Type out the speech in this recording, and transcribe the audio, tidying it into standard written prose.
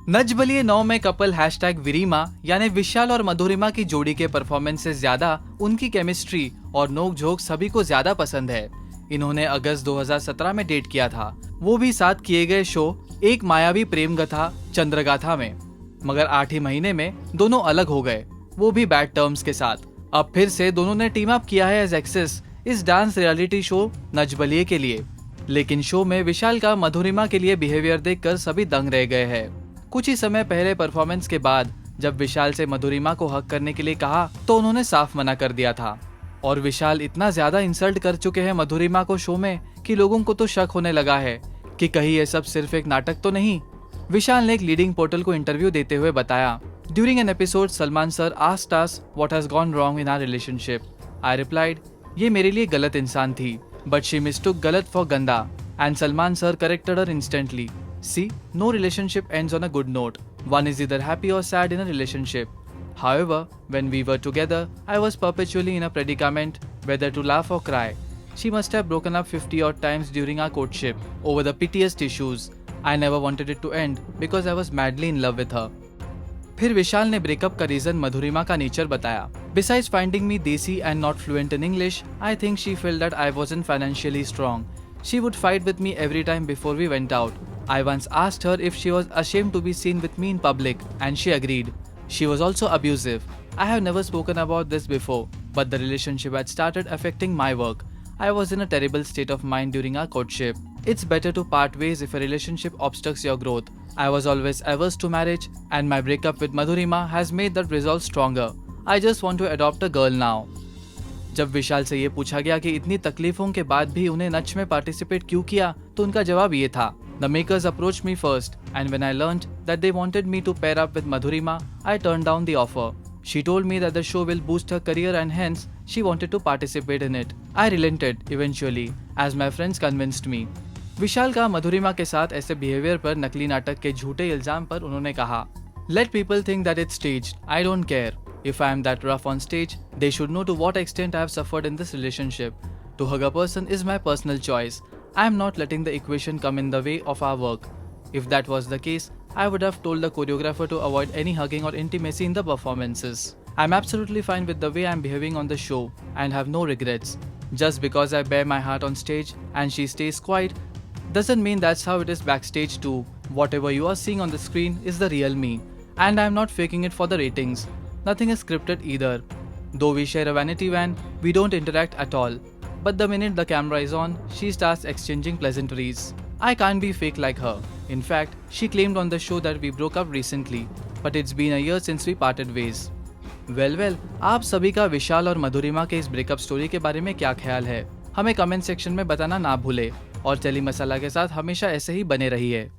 नच बलिए 9 में कपल #विरीमा यानी विशाल और मधुरिमा की जोड़ी के परफॉर्मेंस से ज्यादा उनकी केमिस्ट्री और नोक झोंक सभी को ज्यादा पसंद है। इन्होंने अगस्त 2017 में डेट किया था, वो भी साथ किए गए शो एक मायावी प्रेम कथा चंद्रगाथा में। मगर 8 ही महीने में दोनों अलग हो गए, वो भी बैड टर्म्स के साथ। अब फिर से दोनों ने टीम अप किया है एज एक्सेस इस dance reality show Nach Baliye के लिए। लेकिन शो में विशाल का मधुरिमा के लिए बिहेवियर देखकर सभी दंग रह गए हैं। कुछ ही समय पहले परफॉर्मेंस के बाद जब विशाल से मधुरिमा को हक करने के लिए कहा तो उन्होंने साफ मना कर दिया था। और विशाल इतना ज्यादा इंसल्ट कर चुके हैं मधुरिमा को शो में कि लोगों को तो शक होने लगा है कि कहीं ये सब सिर्फ एक नाटक तो नहीं। विशाल ने एक लीडिंग पोर्टल को इंटरव्यू देते हुए बताया, during an episode Salman sir asked us what has gone wrong in our relationship. I replied, ये मेरे लिए गलत इंसान थी, बट शी मिस्टूक गलत फॉर गंदा and Salman sir corrected her instantly. See, no relationship ends on a good note. One is either happy or sad in a relationship. However, when we were together, I was perpetually in a predicament whether to laugh or cry. She must have broken up 50 odd times during our courtship over the pettiest issues. I never wanted it to end because I was madly in love with her. फिर विशाल ने breakup का reason मधुरिमा का nature बताया। Besides finding me desi and not fluent in English, I think she felt that I wasn't financially strong. She would fight with me every time before we went out. I once asked her if she was ashamed to be seen with me in public, and she agreed. She was also abusive. I have never spoken about this before, but the relationship had started affecting my work. I was in a terrible state of mind during our courtship. It's better to part ways if a relationship obstructs your growth. I was always averse to marriage, and my breakup with Madhurima has made that resolve stronger. I just want to adopt a girl now. जब विशाल से ये पूछा गया कि इतनी तकलीफों के बाद भी उन्हें नच में पार्टिसिपेट क्यों किया, तो उनका जवाब ये था, The makers approached me first, and when I learned that they wanted me to pair up with Madhurima, I turned down the offer. She told me that the show will boost her career and hence she wanted to participate in it. I relented eventually, as my friends convinced me. विशाल का मधुरिमा के साथ ऐसे behaviour पर नकली नाटक के झूठे इल्जाम पर उन्होंने कहा, Let people think that it's staged. I don't care. If I am that rough on stage, they should know to what extent I have suffered in this relationship. To hug a person is my personal choice. I am not letting the equation come in the way of our work. If that was the case, I would have told the choreographer to avoid any hugging or intimacy in the performances. I am absolutely fine with the way I am behaving on the show and have no regrets. Just because I bare my heart on stage and she stays quiet doesn't mean that's how it is backstage too. Whatever you are seeing on the screen is the real me, and I am not faking it for the ratings. Nothing is scripted either. Though we share a vanity van, we don't interact at all. But the minute the camera is on, she starts exchanging pleasantries. I can't be fake like her. In fact, she claimed on the show that we broke up recently, but it's been a year since we parted ways. Well, आप सभी का विशाल और मधुरिमा के इस breakup story के बारे में क्या ख्याल है? हमें कमेंट सेक्शन में बताना ना भूले और टेली मसाला के साथ हमेशा ऐसे ही बने रहिए।